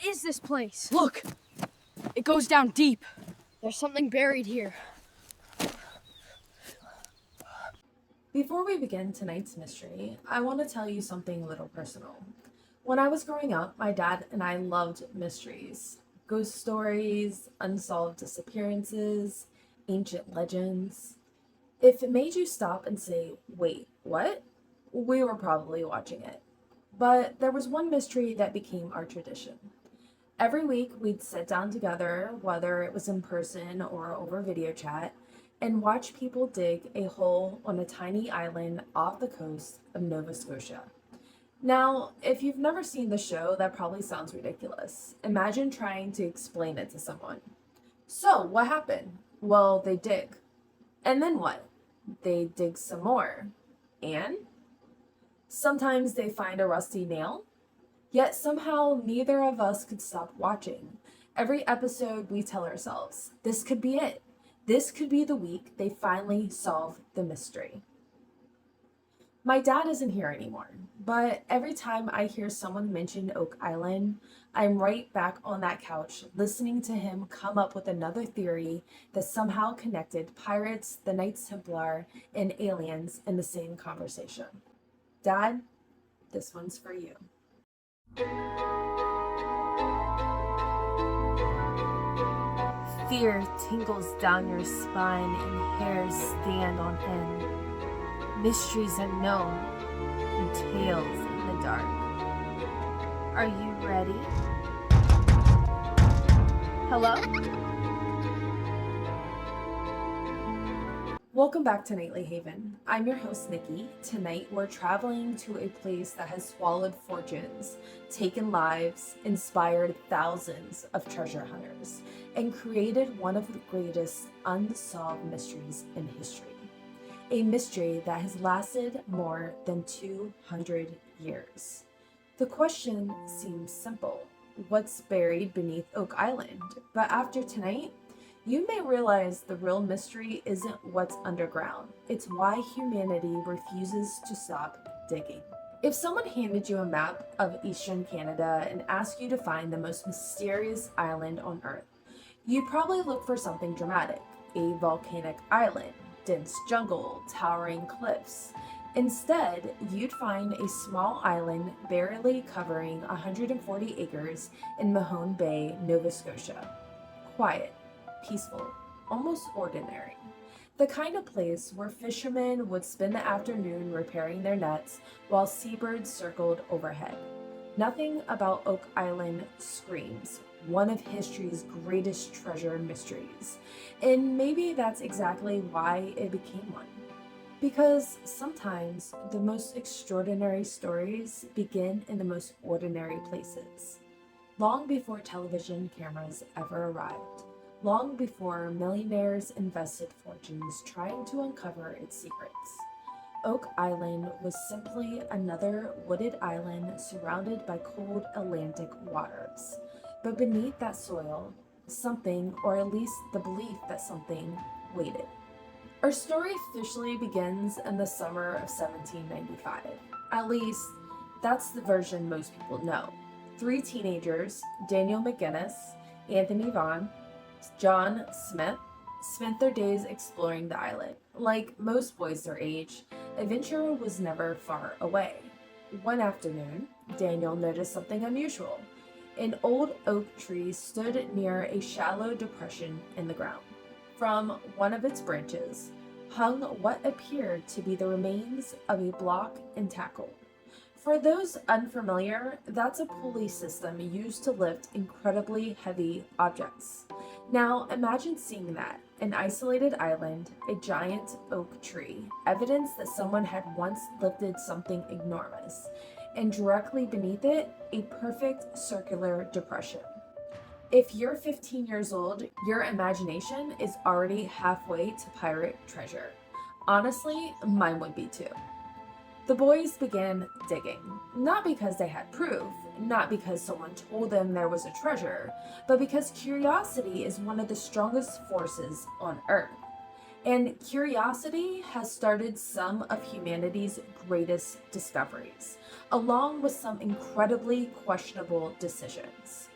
What is this place? Look! It goes down deep. There's something buried here. Before we begin tonight's mystery, I want to tell you something a little personal. When I was growing up, my dad and I loved mysteries. Ghost stories, unsolved disappearances, ancient legends. If it made you stop and say, wait, what? We were probably watching it. But there was one mystery that became our tradition. Every week, we'd sit down together, whether it was in person or over video chat, and watch people dig a hole on a tiny island off the coast of Nova Scotia. Now, if you've never seen the show, that probably sounds ridiculous. Imagine trying to explain it to someone. So, what happened? Well, they dig. And then what? They dig some more. And? Sometimes they find a rusty nail. Yet somehow neither of us could stop watching. Every episode we tell ourselves, this could be it. This could be the week they finally solve the mystery. My dad isn't here anymore, but every time I hear someone mention Oak Island, I'm right back on that couch listening to him come up with another theory that somehow connected pirates, the Knights Templar, and aliens in the same conversation. Dad, this one's for you. Fear tingles down your spine and hairs stand on end. Mysteries unknown and tales in the dark. Are you ready? Hello? Welcome back to NightlyHaven. I'm your host, Nikki. Tonight, we're traveling to a place that has swallowed fortunes, taken lives, inspired thousands of treasure hunters, and created one of the greatest unsolved mysteries in history. A mystery that has lasted more than 200 years. The question seems simple. What's buried beneath Oak Island? But after tonight, you may realize the real mystery isn't what's underground. It's why humanity refuses to stop digging. If someone handed you a map of Eastern Canada and asked you to find the most mysterious island on Earth, you'd probably look for something dramatic. A volcanic island, dense jungle, towering cliffs. Instead, you'd find a small island barely covering 140 acres in Mahone Bay, Nova Scotia. Quiet. Peaceful, almost ordinary. The kind of place where fishermen would spend the afternoon repairing their nets while seabirds circled overhead. Nothing about Oak Island screams one of history's greatest treasure mysteries. And maybe that's exactly why it became one. Because sometimes the most extraordinary stories begin in the most ordinary places. Long before television cameras ever arrived. Long before millionaires invested fortunes trying to uncover its secrets. Oak Island was simply another wooded island surrounded by cold Atlantic waters. But beneath that soil, something, or at least the belief that something, waited. Our story officially begins in the summer of 1795. At least, that's the version most people know. 3 teenagers, Daniel McGinnis, Anthony Vaughn, John Smith, spent their days exploring the island. Like most boys their age, adventure was never far away. One afternoon, Daniel noticed something unusual. An old oak tree stood near a shallow depression in the ground. From one of its branches hung what appeared to be the remains of a block and tackle. For those unfamiliar, that's a pulley system used to lift incredibly heavy objects. Now imagine seeing that, an isolated island, a giant oak tree, evidence that someone had once lifted something enormous, and directly beneath it, a perfect circular depression. If you're 15 years old, your imagination is already halfway to pirate treasure. Honestly, mine would be too. The boys began digging, not because they had proof, not because someone told them there was a treasure, but because curiosity is one of the strongest forces on Earth. And curiosity has started some of humanity's greatest discoveries, along with some incredibly questionable decisions.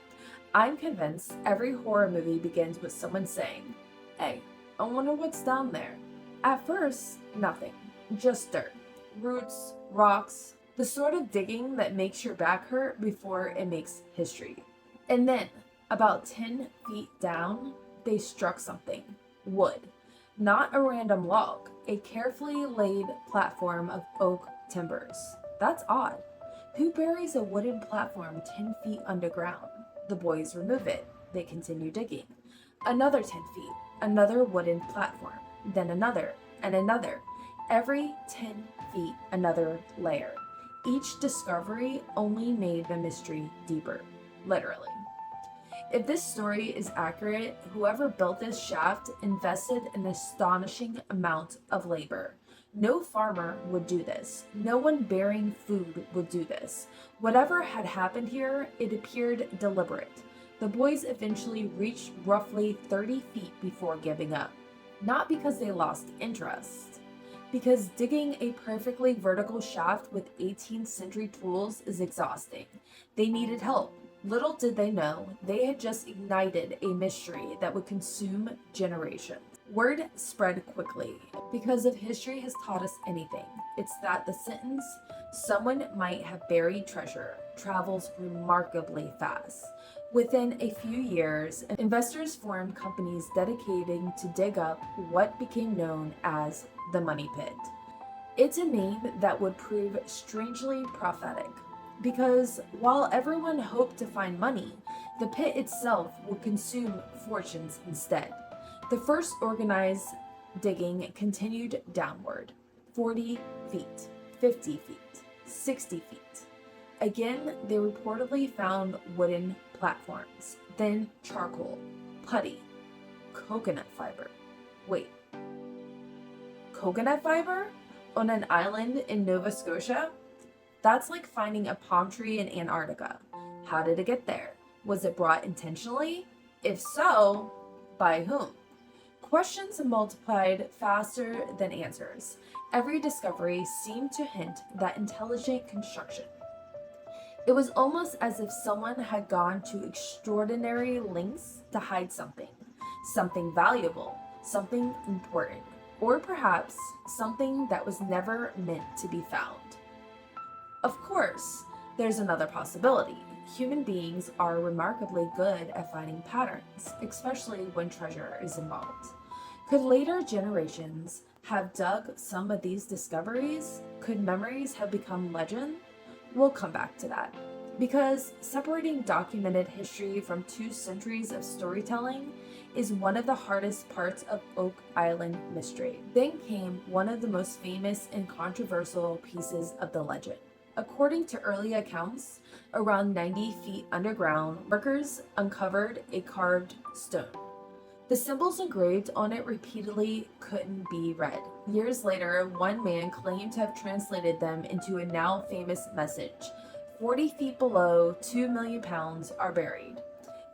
I'm convinced every horror movie begins with someone saying, "Hey, I wonder what's down there." At first, nothing, just dirt, roots, rocks, the sort of digging that makes your back hurt before it makes history. And then, about 10 feet down, they struck something. Wood. Not a random log, a carefully laid platform of oak timbers. That's odd. Who buries a wooden platform 10 feet underground? The boys remove it. They continue digging. Another 10 feet, another wooden platform, then another, and another. Every 10 feet, another layer. Each discovery only made the mystery deeper, literally. If this story is accurate, whoever built this shaft invested an astonishing amount of labor. No farmer would do this. No one bearing food would do this. Whatever had happened here, it appeared deliberate. The boys eventually reached roughly 30 feet before giving up. Not because they lost interest, because digging a perfectly vertical shaft with 18th century tools is exhausting. They needed help. Little did they know, they had just ignited a mystery that would consume generations. Word spread quickly, because if history has taught us anything, it's that the sentence, "someone might have buried treasure," travels remarkably fast. Within a few years, investors formed companies dedicating to dig up what became known as the Money Pit. It's a name that would prove strangely prophetic, because while everyone hoped to find money, the pit itself would consume fortunes instead. The first organized digging continued downward, 40 feet, 50 feet, 60 feet. Again, they reportedly found wooden platforms, then charcoal, putty, coconut fiber. Wait, coconut fiber? On an island in Nova Scotia? That's like finding a palm tree in Antarctica. How did it get there? Was it brought intentionally? If so, by whom? Questions multiplied faster than answers. Every discovery seemed to hint at intelligent construction. It was almost as if someone had gone to extraordinary lengths to hide something valuable, something important, or perhaps something that was never meant to be found. Of course, there's another possibility. Human beings are remarkably good at finding patterns, especially when treasure is involved. Could later generations have dug some of these discoveries? Could memories have become legend? We'll come back to that. Because separating documented history from 2 centuries of storytelling is one of the hardest parts of Oak Island mystery. Then came one of the most famous and controversial pieces of the legend. According to early accounts, around 90 feet underground, workers uncovered a carved stone. The symbols engraved on it repeatedly couldn't be read. Years later, one man claimed to have translated them into a now famous message: 40 feet below, 2 million pounds are buried.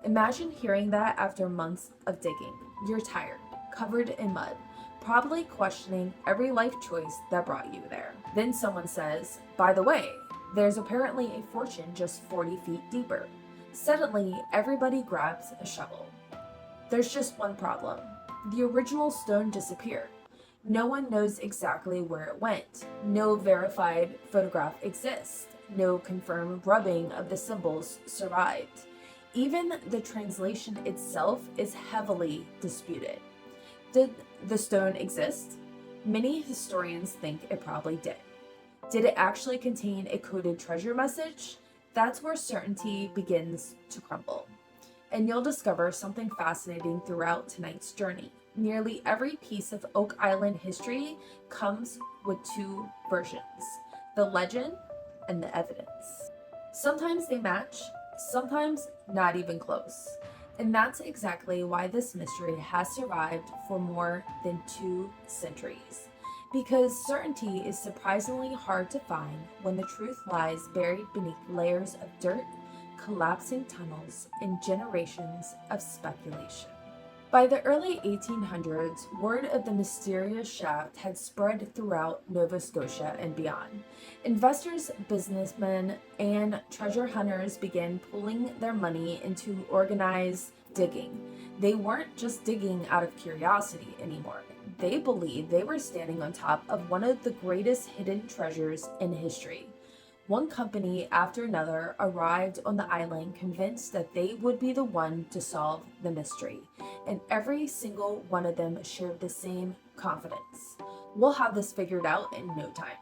Imagine hearing that after months of digging. You're tired, covered in mud, probably questioning every life choice that brought you there. Then someone says, "By the way, there's apparently a fortune just 40 feet deeper." Suddenly, everybody grabs a shovel. There's just one problem. The original stone disappeared. No one knows exactly where it went. No verified photograph exists. No confirmed rubbing of the symbols survived. Even the translation itself is heavily disputed. Did the stone exist? Many historians think it probably did. Did it actually contain a coded treasure message? That's where certainty begins to crumble. And you'll discover something fascinating throughout tonight's journey. Nearly every piece of Oak Island history comes with 2 versions: the legend and the evidence. Sometimes they match, sometimes not even close. And that's exactly why this mystery has survived for more than 2 centuries. Because certainty is surprisingly hard to find when the truth lies buried beneath layers of dirt, collapsing tunnels, and generations of speculation. By the early 1800s, word of the mysterious shaft had spread throughout Nova Scotia and beyond. Investors, businessmen, and treasure hunters began pooling their money into organized digging. They weren't just digging out of curiosity anymore. They believed they were standing on top of one of the greatest hidden treasures in history. One company after another arrived on the island convinced that they would be the one to solve the mystery, and every single one of them shared the same confidence. We'll have this figured out in no time.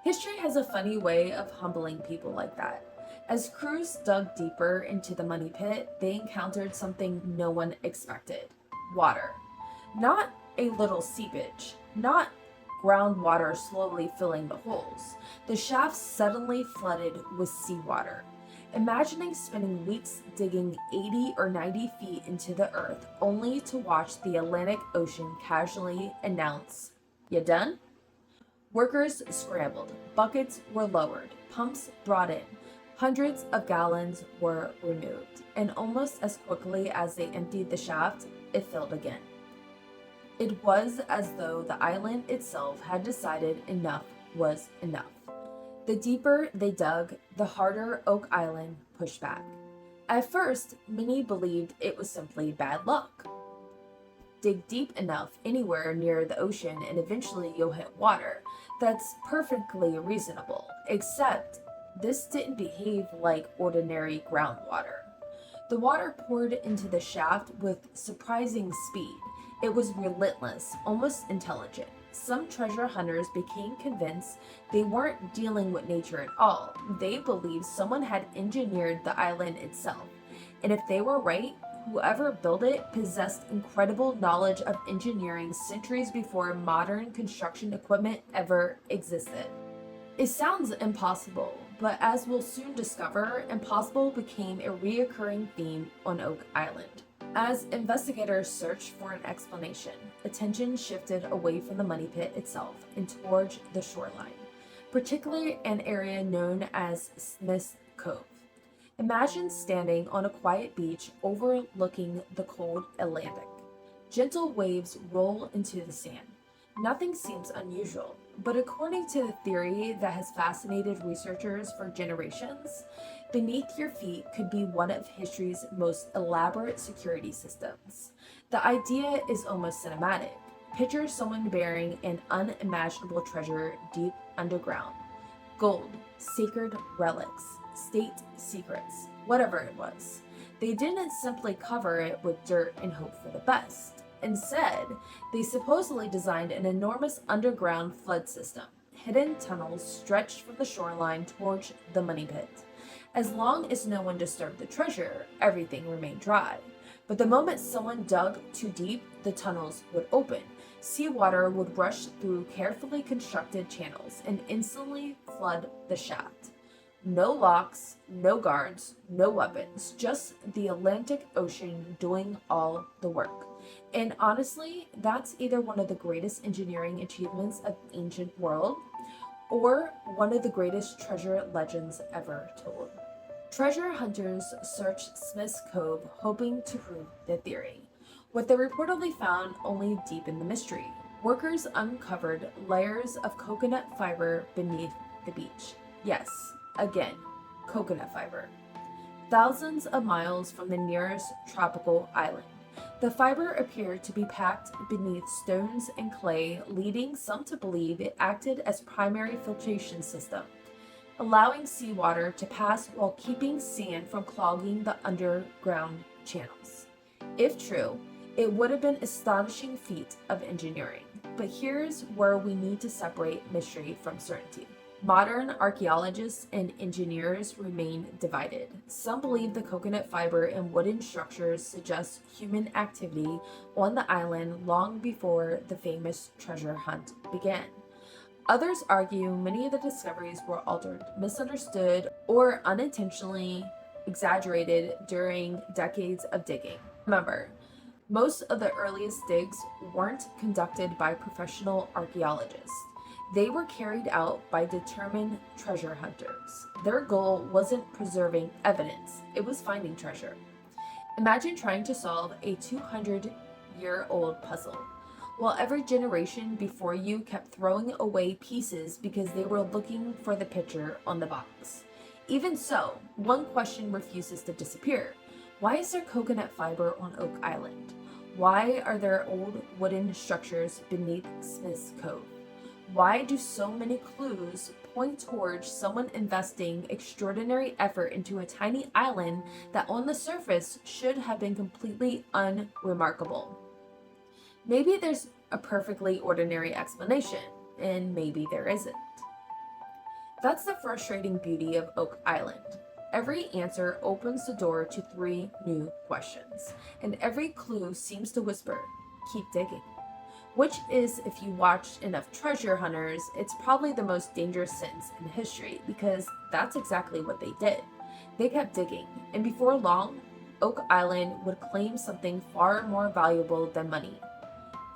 History has a funny way of humbling people like that. As crews dug deeper into the money pit, they encountered something no one expected: water. Not a little seepage, not groundwater slowly filling the holes. The shaft suddenly flooded with seawater. Imagining spending weeks digging 80 or 90 feet into the earth only to watch the Atlantic Ocean casually announce, "You done?" Workers scrambled, buckets were lowered, pumps brought in, hundreds of gallons were removed, and almost as quickly as they emptied the shaft, it filled again. It was as though the island itself had decided enough was enough. The deeper they dug, the harder Oak Island pushed back. At first, many believed it was simply bad luck. Dig deep enough anywhere near the ocean and eventually you'll hit water. That's perfectly reasonable, except this didn't behave like ordinary groundwater. The water poured into the shaft with surprising speed. It was relentless, almost intelligent. Some treasure hunters became convinced they weren't dealing with nature at all. They believed someone had engineered the island itself. And if they were right, whoever built it possessed incredible knowledge of engineering centuries before modern construction equipment ever existed. It sounds impossible, but as we'll soon discover, impossible became a recurring theme on Oak Island. As investigators searched for an explanation, attention shifted away from the money pit itself and towards the shoreline, particularly an area known as Smith's Cove. Imagine standing on a quiet beach overlooking the cold Atlantic. Gentle waves roll into the sand. Nothing seems unusual, but according to the theory that has fascinated researchers for generations, beneath your feet could be one of history's most elaborate security systems. The idea is almost cinematic. Picture someone bearing an unimaginable treasure deep underground. Gold, sacred relics, state secrets, whatever it was. They didn't simply cover it with dirt and hope for the best. Instead, they supposedly designed an enormous underground flood system. Hidden tunnels stretched from the shoreline towards the money pit. As long as no one disturbed the treasure, everything remained dry. But the moment someone dug too deep, the tunnels would open. Seawater would rush through carefully constructed channels and instantly flood the shaft. No locks, no guards, no weapons, just the Atlantic Ocean doing all the work. And honestly, that's either one of the greatest engineering achievements of the ancient world or one of the greatest treasure legends ever told. Treasure hunters searched Smith's Cove hoping to prove their theory. What they reportedly found only deepened the mystery. Workers uncovered layers of coconut fiber beneath the beach. Yes, again, coconut fiber. Thousands of miles from the nearest tropical island. The fiber appeared to be packed beneath stones and clay, leading some to believe it acted as primary filtration system, allowing seawater to pass while keeping sand from clogging the underground channels. If true, it would have been an astonishing feat of engineering. But here's where we need to separate mystery from certainty. Modern archaeologists and engineers remain divided. Some believe the coconut fiber and wooden structures suggest human activity on the island long before the famous treasure hunt began. Others argue many of the discoveries were altered, misunderstood, or unintentionally exaggerated during decades of digging. Remember, most of the earliest digs weren't conducted by professional archaeologists. They were carried out by determined treasure hunters. Their goal wasn't preserving evidence, it was finding treasure. Imagine trying to solve a 200 200-year-old puzzle, while every generation before you kept throwing away pieces because they were looking for the picture on the box. Even so, one question refuses to disappear. Why is there coconut fiber on Oak Island? Why are there old wooden structures beneath Smith's Cove? Why do so many clues point towards someone investing extraordinary effort into a tiny island that on the surface should have been completely unremarkable? Maybe there's a perfectly ordinary explanation, and maybe there isn't. That's the frustrating beauty of Oak Island. Every answer opens the door to 3 new questions, and every clue seems to whisper, keep digging. Which is, if you watched enough treasure hunters, it's probably the most dangerous sentence in history, because that's exactly what they did. They kept digging, and before long, Oak Island would claim something far more valuable than money.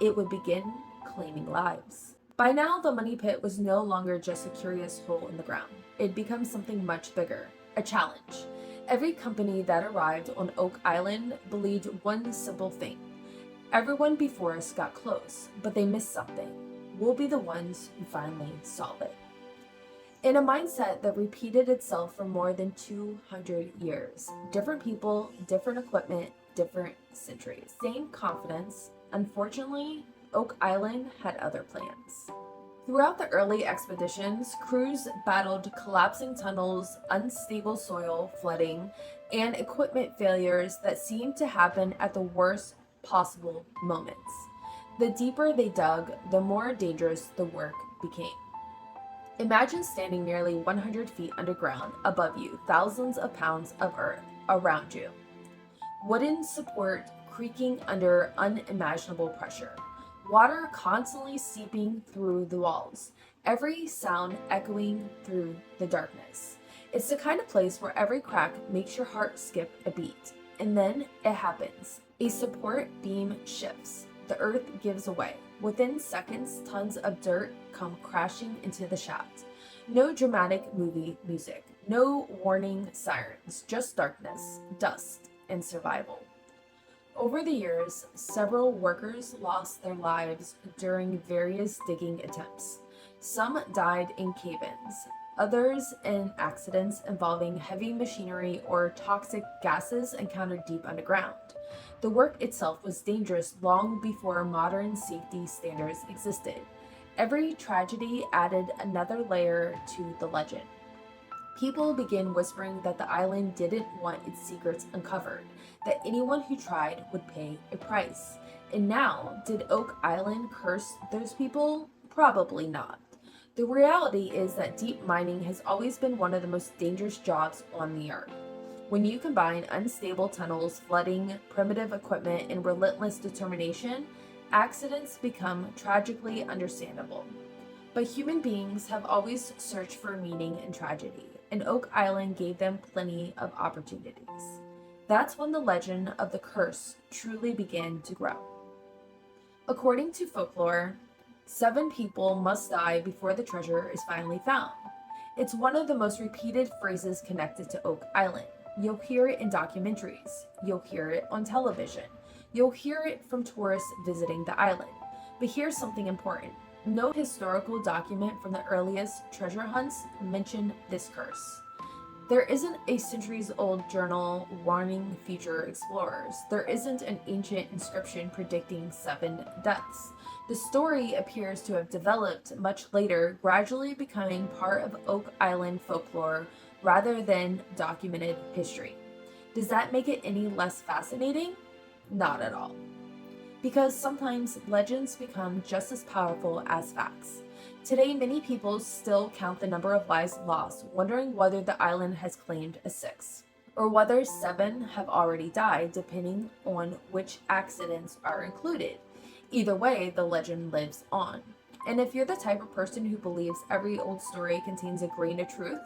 It would begin claiming lives. By now, the money pit was no longer just a curious hole in the ground. It had become something much bigger, a challenge. Every company that arrived on Oak Island believed one simple thing. Everyone before us got close, but they missed something. We'll be the ones who finally solve it. In a mindset that repeated itself for more than 200 years, different people, different equipment, different centuries. Same confidence. Unfortunately, Oak Island had other plans. Throughout the early expeditions, crews battled collapsing tunnels, unstable soil, flooding, and equipment failures that seemed to happen at the worst possible moments. The deeper they dug, the more dangerous the work became. Imagine standing nearly 100 feet underground, above you, thousands of pounds of earth around you. Wooden support creaking under unimaginable pressure. Water constantly seeping through the walls, every sound echoing through the darkness. It's the kind of place where every crack makes your heart skip a beat. And then it happens. A support beam shifts. The earth gives away. Within seconds, tons of dirt come crashing into the shaft. No dramatic movie music. No warning sirens. Just darkness, dust, and survival. Over the years, several workers lost their lives during various digging attempts. Some died in cave-ins, others in accidents involving heavy machinery or toxic gases encountered deep underground. The work itself was dangerous long before modern safety standards existed. Every tragedy added another layer to the legend. People began whispering that the island didn't want its secrets uncovered, that anyone who tried would pay a price. And now, did Oak Island curse those people? Probably not. The reality is that deep mining has always been one of the most dangerous jobs on the earth. When you combine unstable tunnels, flooding, primitive equipment, and relentless determination, accidents become tragically understandable. But human beings have always searched for meaning in tragedy, and Oak Island gave them plenty of opportunities. That's when the legend of the curse truly began to grow. According to folklore, 7 people must die before the treasure is finally found. It's one of the most repeated phrases connected to Oak Island. You'll hear it in documentaries. You'll hear it on television. You'll hear it from tourists visiting the island. But here's something important. No historical document from the earliest treasure hunts mentioned this curse. There isn't a centuries-old journal warning future explorers. There isn't an ancient inscription predicting 7 deaths. The story appears to have developed much later, gradually becoming part of Oak Island folklore rather than documented history. Does that make it any less fascinating? Not at all. Because sometimes legends become just as powerful as facts. Today, many people still count the number of lives lost, wondering whether the island has claimed a 6th, or whether 7 have already died, depending on which accidents are included. Either way, the legend lives on. And if you're the type of person who believes every old story contains a grain of truth,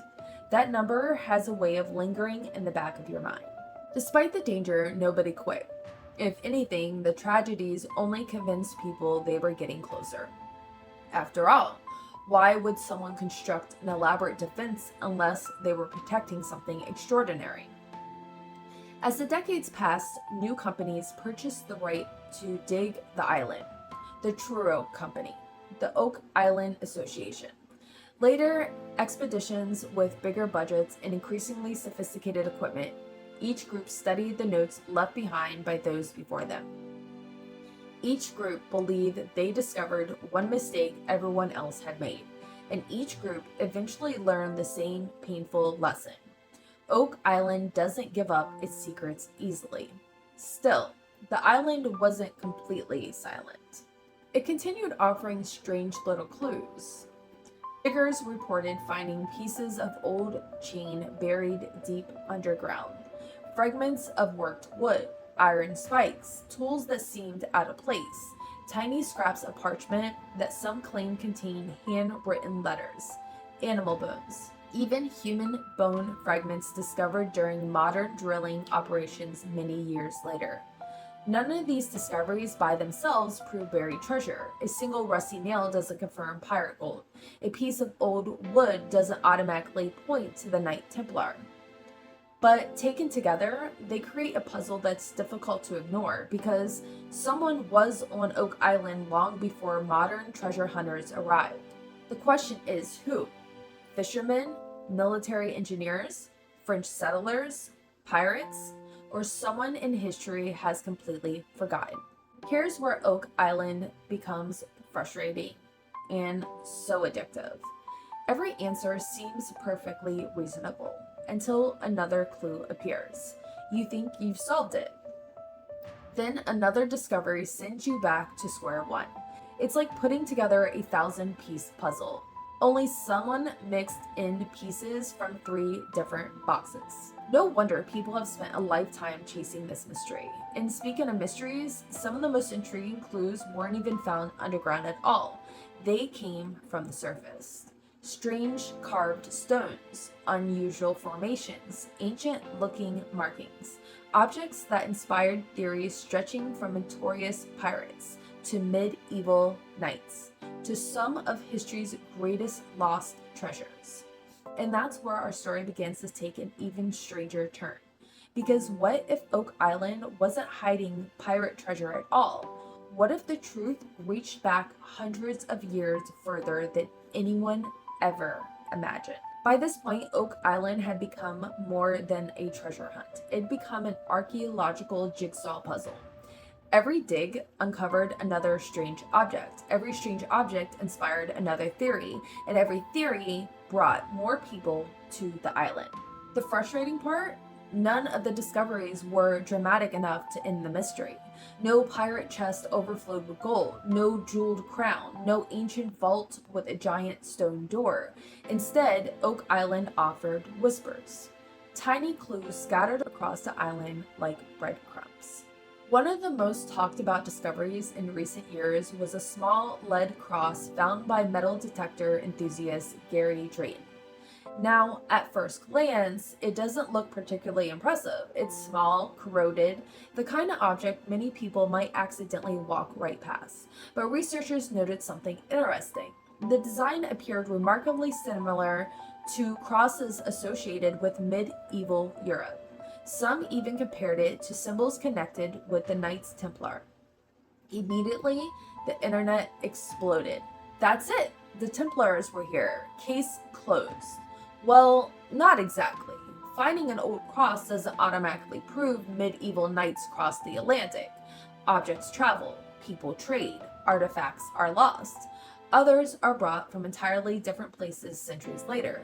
that number has a way of lingering in the back of your mind. Despite the danger, nobody quit. If anything, the tragedies only convinced people they were getting closer. After all, why would someone construct an elaborate defense unless they were protecting something extraordinary? As the decades passed, new companies purchased the right to dig the island. The Truro Company, the Oak Island Association. Later, expeditions with bigger budgets and increasingly sophisticated equipment. Each group studied the notes left behind by those before them. Each group believed they discovered one mistake everyone else had made, and each group eventually learned the same painful lesson. Oak Island doesn't give up its secrets easily. Still, the island wasn't completely silent. It continued offering strange little clues. Diggers reported finding pieces of old chain buried deep underground, fragments of worked wood, iron spikes, tools that seemed out of place, tiny scraps of parchment that some claimed contained handwritten letters, animal bones, even human bone fragments discovered during modern drilling operations many years later. None of these discoveries by themselves prove buried treasure. A single rusty nail doesn't confirm pirate gold. A piece of old wood doesn't automatically point to the Knights Templar. But taken together, they create a puzzle that's difficult to ignore because someone was on Oak Island long before modern treasure hunters arrived. The question is who? Fishermen? Military engineers? French settlers? Pirates? Or someone in history has completely forgotten. Here's where Oak Island becomes frustrating and so addictive. Every answer seems perfectly reasonable until another clue appears. You think you've solved it. Then another discovery sends you back to square one. It's like putting together a 1,000-piece puzzle. Only someone mixed in pieces from 3 different boxes. No wonder people have spent a lifetime chasing this mystery. And speaking of mysteries, some of the most intriguing clues weren't even found underground at all. They came from the surface. Strange carved stones, unusual formations, ancient-looking markings, objects that inspired theories stretching from notorious pirates to medieval knights, to some of history's greatest lost treasures. And that's where our story begins to take an even stranger turn. Because what if Oak Island wasn't hiding pirate treasure at all? What if the truth reached back hundreds of years further than anyone ever imagined? By this point, Oak Island had become more than a treasure hunt. It had become an archaeological jigsaw puzzle. Every dig uncovered another strange object. Every strange object inspired another theory, and every theory brought more people to the island. The frustrating part? None of the discoveries were dramatic enough to end the mystery. No pirate chest overflowed with gold, no jeweled crown, no ancient vault with a giant stone door. Instead, Oak Island offered whispers. Tiny clues scattered across the island like breadcrumbs. One of the most talked about discoveries in recent years was a small lead cross found by metal detector enthusiast Gary Drayton. Now, at first glance, it doesn't look particularly impressive. It's small, corroded, the kind of object many people might accidentally walk right past. But researchers noted something interesting. The design appeared remarkably similar to crosses associated with medieval Europe. Some even compared it to symbols connected with the Knights Templar. Immediately, the internet exploded. That's it! The Templars were here. Case closed. Well, not exactly. Finding an old cross doesn't automatically prove medieval knights crossed the Atlantic. Objects travel, people trade, artifacts are lost. Others are brought from entirely different places centuries later.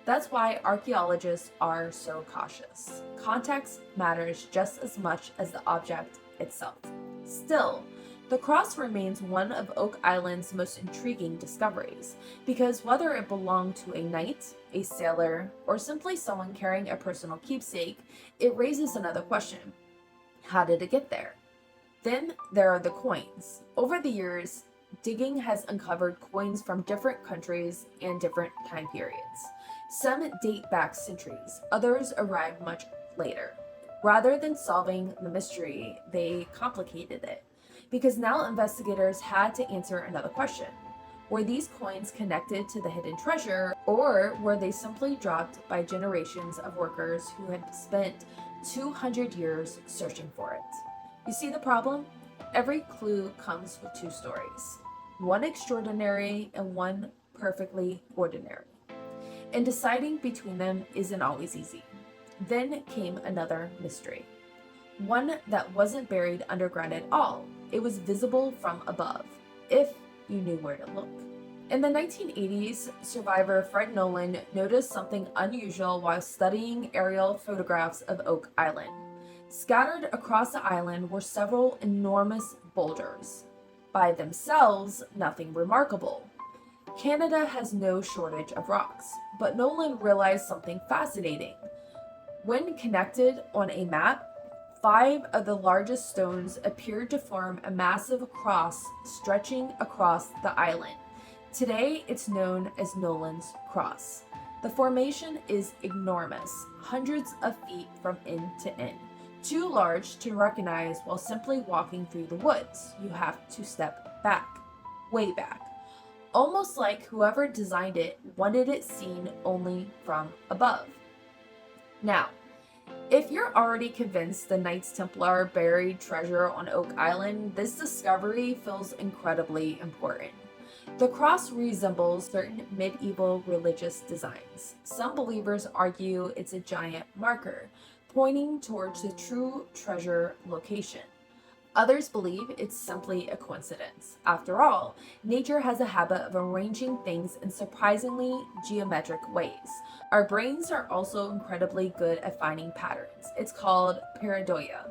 That's why archaeologists are so cautious. Context matters just as much as the object itself. Still, the cross remains one of Oak Island's most intriguing discoveries, because whether it belonged to a knight, a sailor, or simply someone carrying a personal keepsake, it raises another question. How did it get there? Then there are the coins. Over the years, digging has uncovered coins from different countries and different time periods. Some date back centuries, others arrived much later. Rather than solving the mystery, they complicated it. Because now investigators had to answer another question. Were these coins connected to the hidden treasure, or were they simply dropped by generations of workers who had spent 200 years searching for it. You see the problem? Every clue comes with two stories, one extraordinary and one perfectly ordinary. And deciding between them isn't always easy. Then came another mystery, one that wasn't buried underground at all. It was visible from above, if you knew where to look. In the 1980s, survivor Fred Nolan noticed something unusual while studying aerial photographs of Oak Island. Scattered across the island were several enormous boulders. By themselves, nothing remarkable. Canada has no shortage of rocks, but Nolan realized something fascinating. When connected on a map, 5 of the largest stones appeared to form a massive cross stretching across the island. Today, it's known as Nolan's Cross. The formation is enormous, hundreds of feet from end to end. Too large to recognize while simply walking through the woods. You have to step back, way back. Almost like whoever designed it wanted it seen only from above. Now, if you're already convinced the Knights Templar buried treasure on Oak Island, this discovery feels incredibly important. The cross resembles certain medieval religious designs. Some believers argue it's a giant marker, pointing towards the true treasure location. Others believe it's simply a coincidence. After all, nature has a habit of arranging things in surprisingly geometric ways. Our brains are also incredibly good at finding patterns. It's called pareidolia.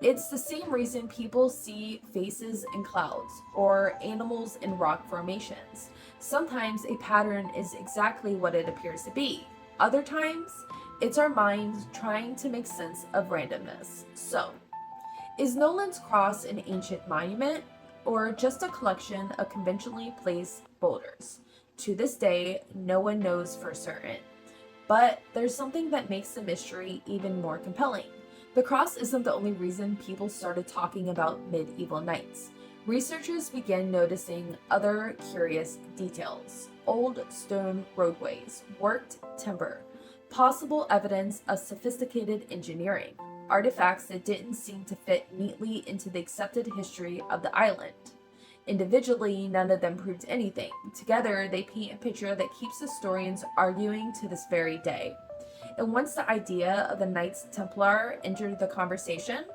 It's the same reason people see faces in clouds or animals in rock formations. Sometimes a pattern is exactly what it appears to be. Other times, it's our minds trying to make sense of randomness. So, is Nolan's Cross an ancient monument or just a collection of conventionally placed boulders? To this day, no one knows for certain. But there's something that makes the mystery even more compelling. The cross isn't the only reason people started talking about medieval knights. Researchers began noticing other curious details: old stone roadways, worked timber, possible evidence of sophisticated engineering, artifacts that didn't seem to fit neatly into the accepted history of the island. Individually, none of them proved anything. Together, they paint a picture that keeps historians arguing to this very day. And once the idea of the Knights Templar entered the conversation,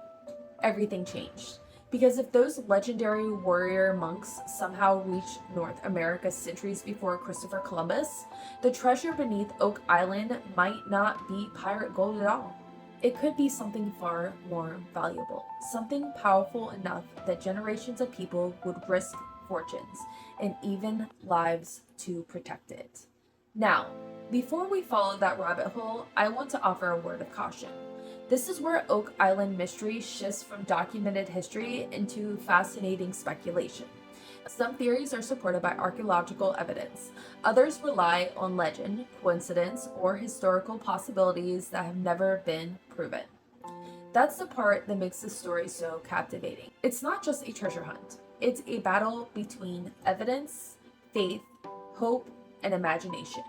everything changed. Because if those legendary warrior monks somehow reached North America centuries before Christopher Columbus, the treasure beneath Oak Island might not be pirate gold at all. It could be something far more valuable, something powerful enough that generations of people would risk fortunes and even lives to protect it. Now, before we follow that rabbit hole, I want to offer a word of caution. This is where Oak Island mystery shifts from documented history into fascinating speculation. Some theories are supported by archaeological evidence. Others rely on legend, coincidence, or historical possibilities that have never been proven. That's the part that makes the story so captivating. It's not just a treasure hunt. It's a battle between evidence, faith, hope, and imagination.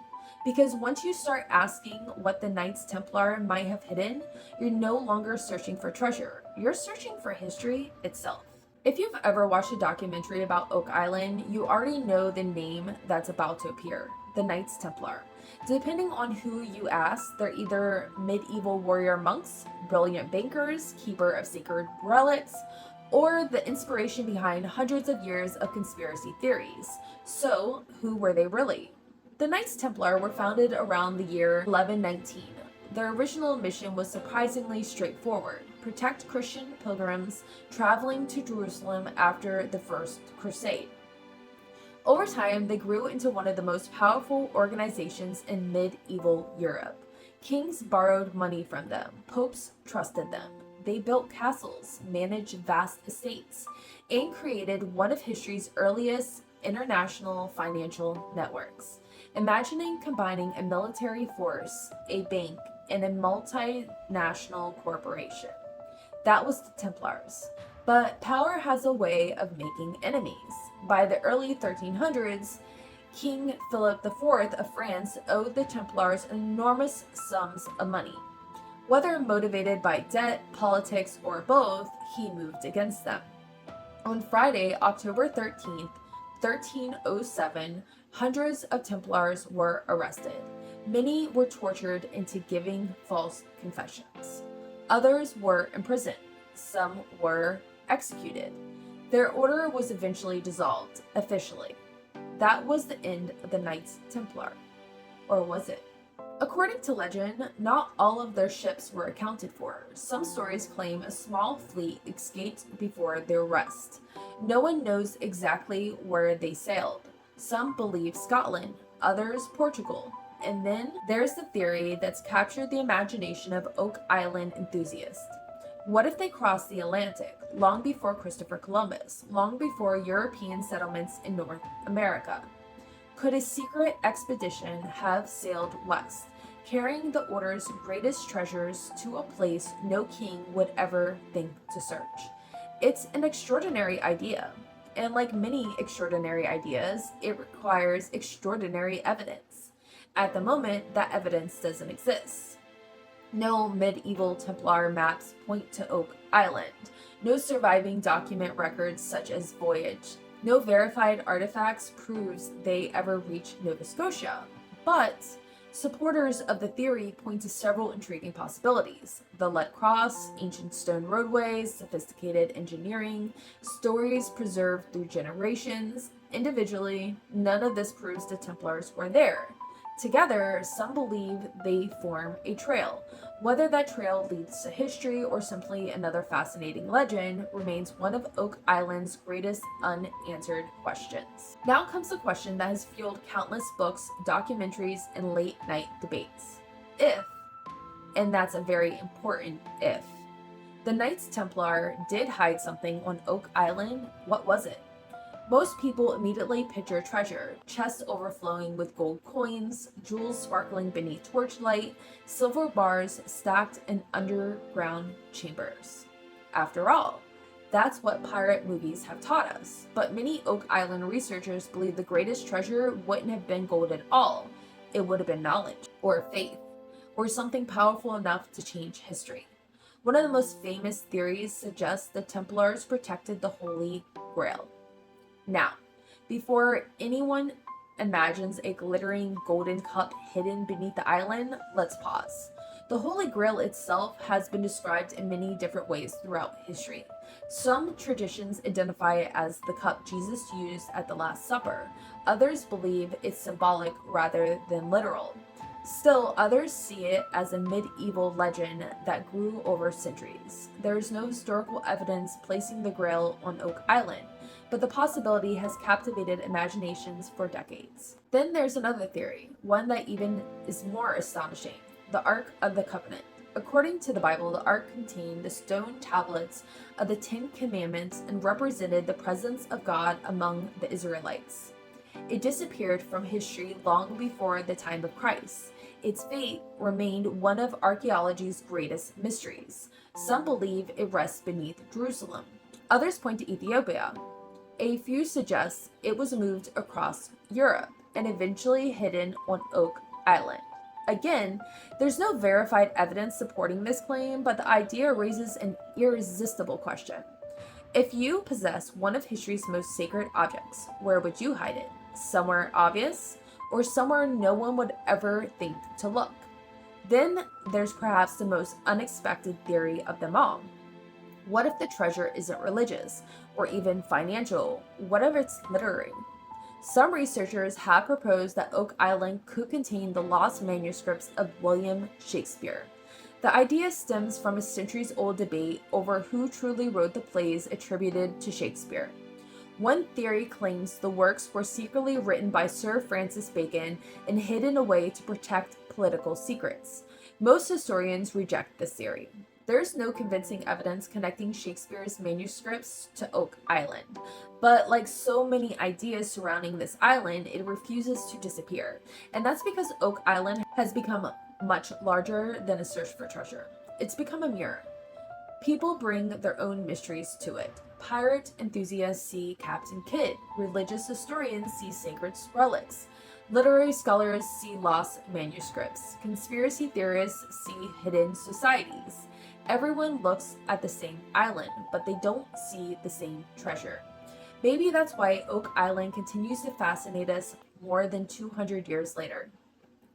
Because once you start asking what the Knights Templar might have hidden, you're no longer searching for treasure. You're searching for history itself. If you've ever watched a documentary about Oak Island, you already know the name that's about to appear, the Knights Templar. Depending on who you ask, they're either medieval warrior monks, brilliant bankers, keeper of sacred relics, or the inspiration behind hundreds of years of conspiracy theories. So, who were they really? The Knights Templar were founded around the year 1119. Their original mission was surprisingly straightforward: protect Christian pilgrims traveling to Jerusalem after the First Crusade. Over time, they grew into one of the most powerful organizations in medieval Europe. Kings borrowed money from them, popes trusted them. They built castles, managed vast estates, and created one of history's earliest international financial networks. Imagining combining a military force, a bank, and a multinational corporation. That was the Templars. But power has a way of making enemies. By the early 1300s, King Philip IV of France owed the Templars enormous sums of money. Whether motivated by debt, politics, or both, he moved against them. On Friday, October 13th, 1307, hundreds of Templars were arrested. Many were tortured into giving false confessions. Others were imprisoned. Some were executed. Their order was eventually dissolved, officially. That was the end of the Knights Templar. Or was it? According to legend, not all of their ships were accounted for. Some stories claim a small fleet escaped before their arrest. No one knows exactly where they sailed. Some believe Scotland, others Portugal. And then there's the theory that's captured the imagination of Oak Island enthusiasts. What if they crossed the Atlantic, long before Christopher Columbus, long before European settlements in North America? Could a secret expedition have sailed west, carrying the Order's greatest treasures to a place no king would ever think to search? It's an extraordinary idea, and like many extraordinary ideas, it requires extraordinary evidence. At the moment, that evidence doesn't exist. No medieval Templar maps point to Oak Island. No surviving document records such as voyage. No verified artifacts proves they ever reached Nova Scotia. But supporters of the theory point to several intriguing possibilities. The Let Cross, ancient stone roadways, sophisticated engineering, stories preserved through generations. Individually, none of this proves the Templars were there. Together, some believe they form a trail. Whether that trail leads to history or simply another fascinating legend remains one of Oak Island's greatest unanswered questions. Now comes the question that has fueled countless books, documentaries, and late-night debates. If, and that's a very important if, the Knights Templar did hide something on Oak Island, what was it? Most people immediately picture treasure, chests overflowing with gold coins, jewels sparkling beneath torchlight, silver bars stacked in underground chambers. After all, that's what pirate movies have taught us. But many Oak Island researchers believe the greatest treasure wouldn't have been gold at all. It would have been knowledge, or faith, or something powerful enough to change history. One of the most famous theories suggests the Templars protected the Holy Grail. Now, before anyone imagines a glittering golden cup hidden beneath the island, let's pause. The Holy Grail itself has been described in many different ways throughout history. Some traditions identify it as the cup Jesus used at the Last Supper. Others believe it's symbolic rather than literal. Still, others see it as a medieval legend that grew over centuries. There is no historical evidence placing the Grail on Oak Island, but the possibility has captivated imaginations for decades. Then there's another theory, one that even is more astonishing: the Ark of the Covenant. According to the Bible, the Ark contained the stone tablets of the Ten Commandments and represented the presence of God among the Israelites. It disappeared from history long before the time of Christ. Its fate remained one of archaeology's greatest mysteries. Some believe it rests beneath Jerusalem. Others point to Ethiopia. A few suggest it was moved across Europe and eventually hidden on Oak Island. Again, there's no verified evidence supporting this claim, but the idea raises an irresistible question. If you possess one of history's most sacred objects, where would you hide it? Somewhere obvious, or somewhere no one would ever think to look? Then there's perhaps the most unexpected theory of them all. What if the treasure isn't religious, or even financial? What if it's literary? Some researchers have proposed that Oak Island could contain the lost manuscripts of William Shakespeare. The idea stems from a centuries-old debate over who truly wrote the plays attributed to Shakespeare. One theory claims the works were secretly written by Sir Francis Bacon and hidden away to protect political secrets. Most historians reject this theory. There's no convincing evidence connecting Shakespeare's manuscripts to Oak Island, but like so many ideas surrounding this island, it refuses to disappear. And that's because Oak Island has become much larger than a search for treasure. It's become a mirror. People bring their own mysteries to it. Pirate enthusiasts see Captain Kidd. Religious historians see sacred relics. Literary scholars see lost manuscripts. Conspiracy theorists see hidden societies. Everyone looks at the same island, but they don't see the same treasure. Maybe that's why Oak Island continues to fascinate us more than 200 years later.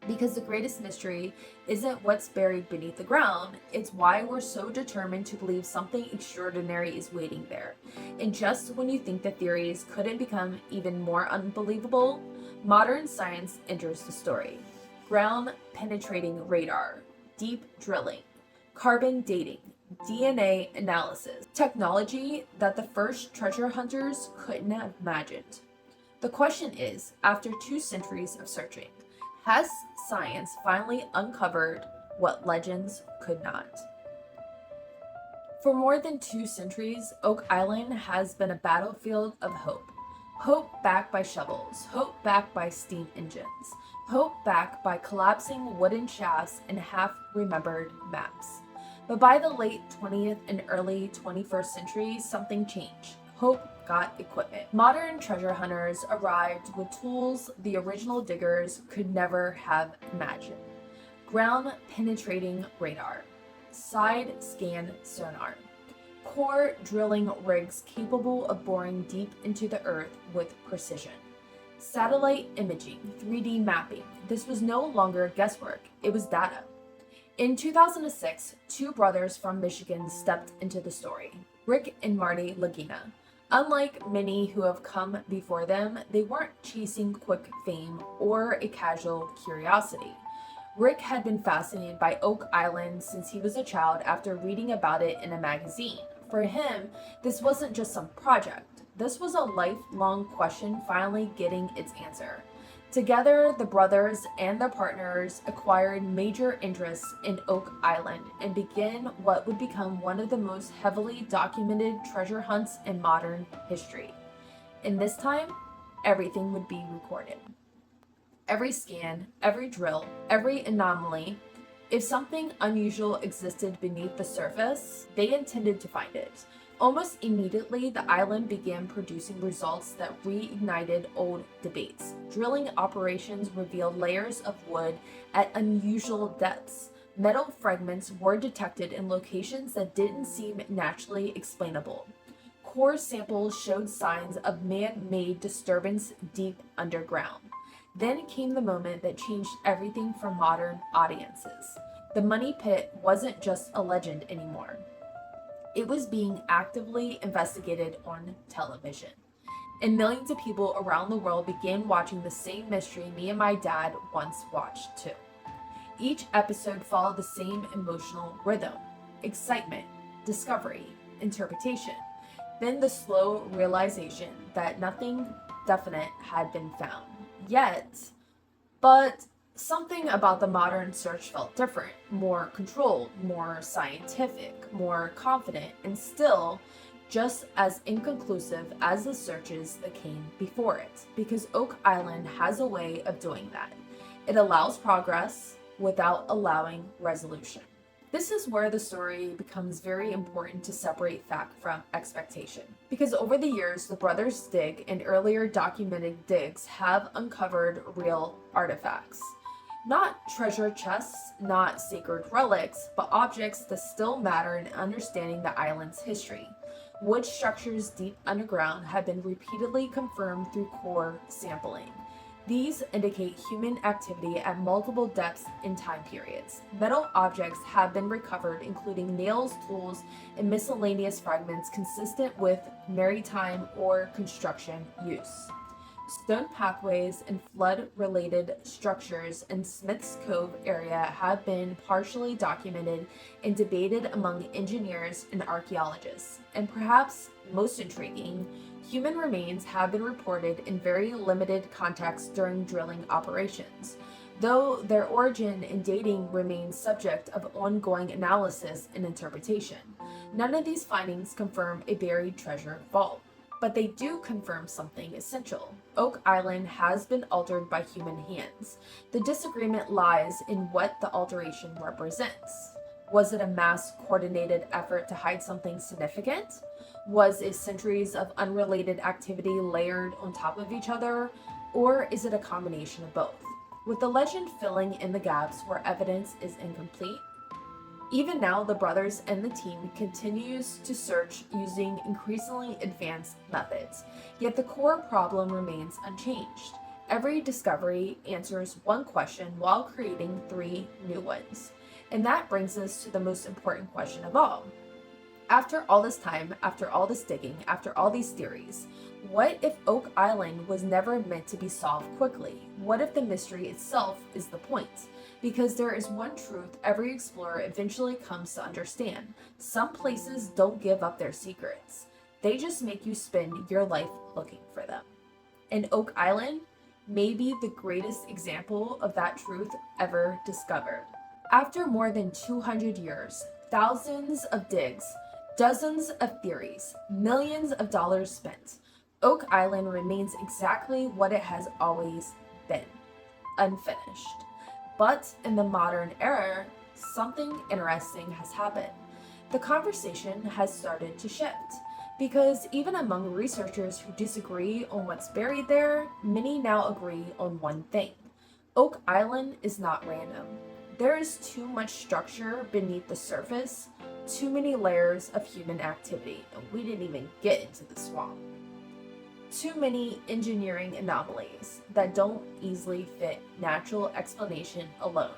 Because the greatest mystery isn't what's buried beneath the ground, it's why we're so determined to believe something extraordinary is waiting there. And just when you think the theories couldn't become even more unbelievable, modern science enters the story. Ground penetrating radar, deep drilling, carbon dating, DNA analysis, technology that the first treasure hunters couldn't have imagined. The question is, after 2 centuries of searching, has science finally uncovered what legends could not? For more than 2 centuries, Oak Island has been a battlefield of hope. Hope backed by shovels, hope backed by steam engines, hope backed by collapsing wooden shafts and half-remembered maps. But by the late 20th and early 21st century, something changed. Hope got equipment. Modern treasure hunters arrived with tools the original diggers could never have imagined. Ground penetrating radar, side scan sonar, core drilling rigs capable of boring deep into the earth with precision. Satellite imaging, 3D mapping. This was no longer guesswork, it was data. In 2006, 2 brothers from Michigan stepped into the story, Rick and Marty Lagina. Unlike many who have come before them, they weren't chasing quick fame or a casual curiosity. Rick had been fascinated by Oak Island since he was a child after reading about it in a magazine. For him, this wasn't just some project. This was a lifelong question finally getting its answer. Together, the brothers and their partners acquired major interests in Oak Island and began what would become one of the most heavily documented treasure hunts in modern history. In this time, everything would be recorded. Every scan, every drill, every anomaly. If something unusual existed beneath the surface, they intended to find it. Almost immediately, the island began producing results that reignited old debates. Drilling operations revealed layers of wood at unusual depths. Metal fragments were detected in locations that didn't seem naturally explainable. Core samples showed signs of man-made disturbance deep underground. Then came the moment that changed everything for modern audiences. The Money Pit wasn't just a legend anymore. It was being actively investigated on television. And millions of people around the world began watching the same mystery me and my dad once watched too. Each episode followed the same emotional rhythm: excitement, discovery, interpretation, then the slow realization that nothing definite had been found yet. But something about the modern search felt different, more controlled, more scientific, more confident, and still just as inconclusive as the searches that came before it, because Oak Island has a way of doing that. It allows progress without allowing resolution. This is where the story becomes very important to separate fact from expectation. Because over the years, the brothers' dig and earlier documented digs have uncovered real artifacts. Not treasure chests, not sacred relics, but objects that still matter in understanding the island's history. Wood structures deep underground have been repeatedly confirmed through core sampling. These indicate human activity at multiple depths and time periods. Metal objects have been recovered, including nails, tools, and miscellaneous fragments consistent with maritime or construction use. Stone pathways and flood-related structures in Smith's Cove area have been partially documented and debated among engineers and archaeologists. And perhaps most intriguing, human remains have been reported in very limited context during drilling operations, though their origin and dating remains subject of ongoing analysis and interpretation. None of these findings confirm a buried treasure vault, but they do confirm something essential. Oak Island has been altered by human hands. The disagreement lies in what the alteration represents. Was it a mass coordinated effort to hide something significant? Was it centuries of unrelated activity layered on top of each other? Or is it a combination of both, with the legend filling in the gaps where evidence is incomplete? Even now, the brothers and the team continues to search using increasingly advanced methods, yet the core problem remains unchanged. Every discovery answers one question while creating three new ones. And that brings us to the most important question of all. After all this time, after all this digging, after all these theories, what if Oak Island was never meant to be solved quickly? What if the mystery itself is the point? Because there is one truth every explorer eventually comes to understand. Some places don't give up their secrets. They just make you spend your life looking for them. And Oak Island may be the greatest example of that truth ever discovered. After more than 200 years, thousands of digs, dozens of theories, millions of dollars spent, Oak Island remains exactly what it has always been, unfinished. But in the modern era, something interesting has happened. The conversation has started to shift, because even among researchers who disagree on what's buried there, many now agree on one thing. Oak Island is not random. There is too much structure beneath the surface, too many layers of human activity, and we didn't even get into the swamp. Too many engineering anomalies that don't easily fit natural explanation alone.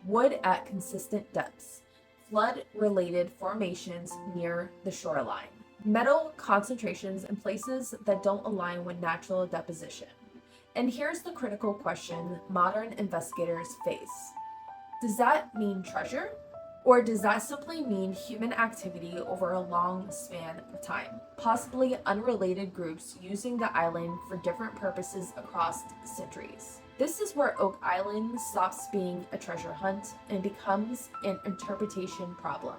Wood at consistent depths, flood-related formations near the shoreline, metal concentrations in places that don't align with natural deposition. And here's the critical question modern investigators face. Does that mean treasure? Or does that simply mean human activity over a long span of time? Possibly unrelated groups using the island for different purposes across centuries. This is where Oak Island stops being a treasure hunt and becomes an interpretation problem.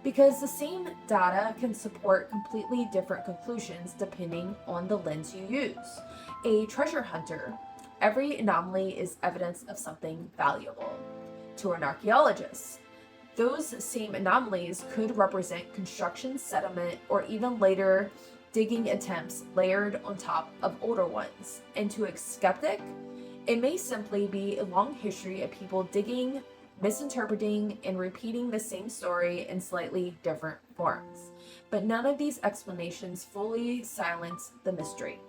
Because the same data can support completely different conclusions depending on the lens you use. A treasure hunter, every anomaly is evidence of something valuable. To an archaeologist, those same anomalies could represent construction, settlement, or even later digging attempts layered on top of older ones. And to a skeptic, it may simply be a long history of people digging, misinterpreting, and repeating the same story in slightly different forms. But none of these explanations fully silence the mystery.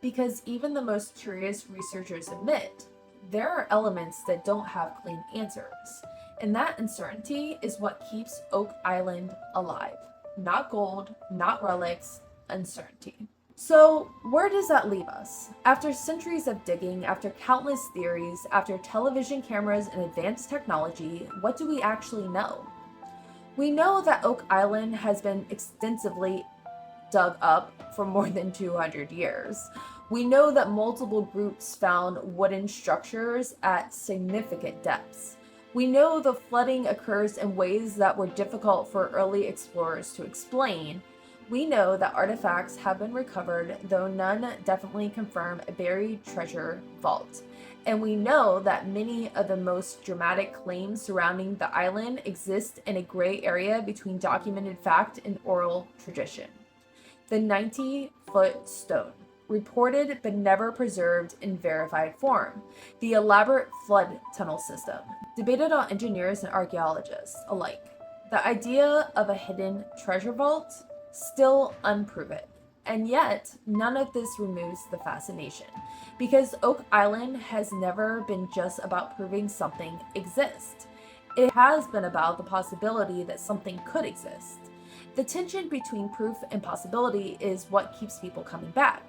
Because even the most curious researchers admit, there are elements that don't have clean answers. And that uncertainty is what keeps Oak Island alive. Not gold, not relics, uncertainty. So where does that leave us? After centuries of digging, after countless theories, after television cameras and advanced technology, what do we actually know? We know that Oak Island has been extensively dug up for more than 200 years. We know that multiple groups found wooden structures at significant depths. We know the flooding occurs in ways that were difficult for early explorers to explain. We know that artifacts have been recovered, though none definitely confirm a buried treasure vault. And we know that many of the most dramatic claims surrounding the island exist in a gray area between documented fact and oral tradition. The 90-foot stone, reported but never preserved in verified form. The elaborate flood tunnel system, debated on engineers and archaeologists alike. The idea of a hidden treasure vault, still unproven. And yet, none of this removes the fascination, because Oak Island has never been just about proving something exists. It has been about the possibility that something could exist. The tension between proof and possibility is what keeps people coming back.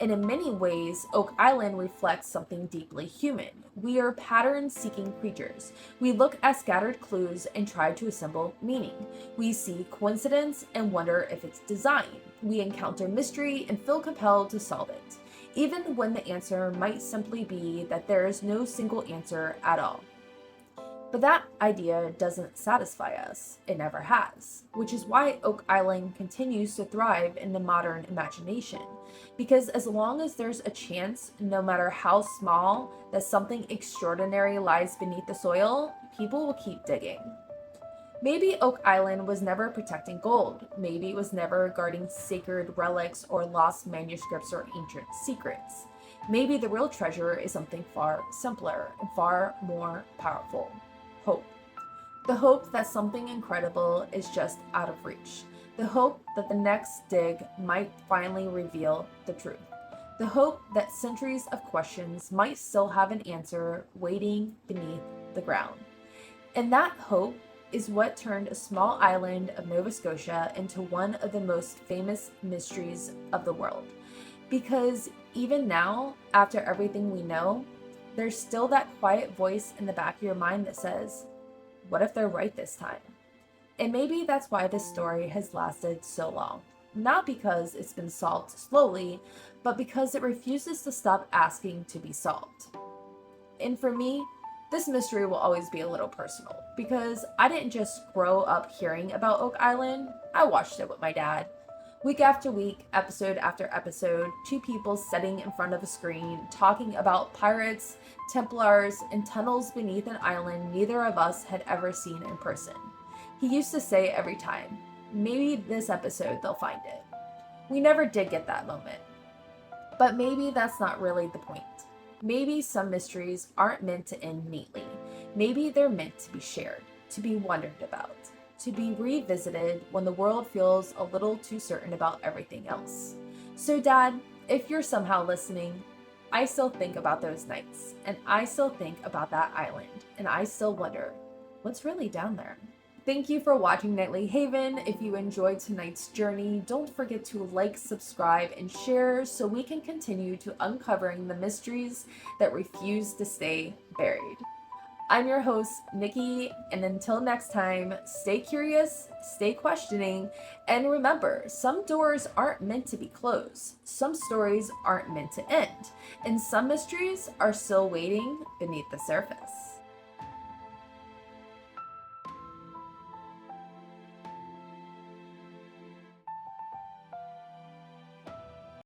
And in many ways, Oak Island reflects something deeply human. We are pattern-seeking creatures. We look at scattered clues and try to assemble meaning. We see coincidence and wonder if it's design. We encounter mystery and feel compelled to solve it, even when the answer might simply be that there is no single answer at all. But that idea doesn't satisfy us. It never has, which is why Oak Island continues to thrive in the modern imagination. Because as long as there's a chance, no matter how small, that something extraordinary lies beneath the soil, people will keep digging. Maybe Oak Island was never protecting gold. Maybe it was never guarding sacred relics or lost manuscripts or ancient secrets. Maybe the real treasure is something far simpler and far more powerful: hope. The hope that something incredible is just out of reach. The hope that the next dig might finally reveal the truth. The hope that centuries of questions might still have an answer waiting beneath the ground. And that hope is what turned a small island of Nova Scotia into one of the most famous mysteries of the world. Because even now, after everything we know, there's still that quiet voice in the back of your mind that says, what if they're right this time? And maybe that's why this story has lasted so long. Not because it's been solved slowly, but because it refuses to stop asking to be solved. And for me, this mystery will always be a little personal, because I didn't just grow up hearing about Oak Island, I watched it with my dad. Week after week, episode after episode, two people sitting in front of a screen talking about pirates, Templars, and tunnels beneath an island neither of us had ever seen in person. He used to say every time, maybe this episode they'll find it. We never did get that moment. But maybe that's not really the point. Maybe some mysteries aren't meant to end neatly. Maybe they're meant to be shared, to be wondered about, to be revisited when the world feels a little too certain about everything else. So Dad, if you're somehow listening, I still think about those nights, and I still think about that island, and I still wonder, what's really down there? Thank you for watching Nightly Haven. If you enjoyed tonight's journey, don't forget to like, subscribe, and share so we can continue to uncovering the mysteries that refuse to stay buried. I'm your host, Nikki, and until next time, stay curious, stay questioning, and remember, some doors aren't meant to be closed, some stories aren't meant to end, and some mysteries are still waiting beneath the surface.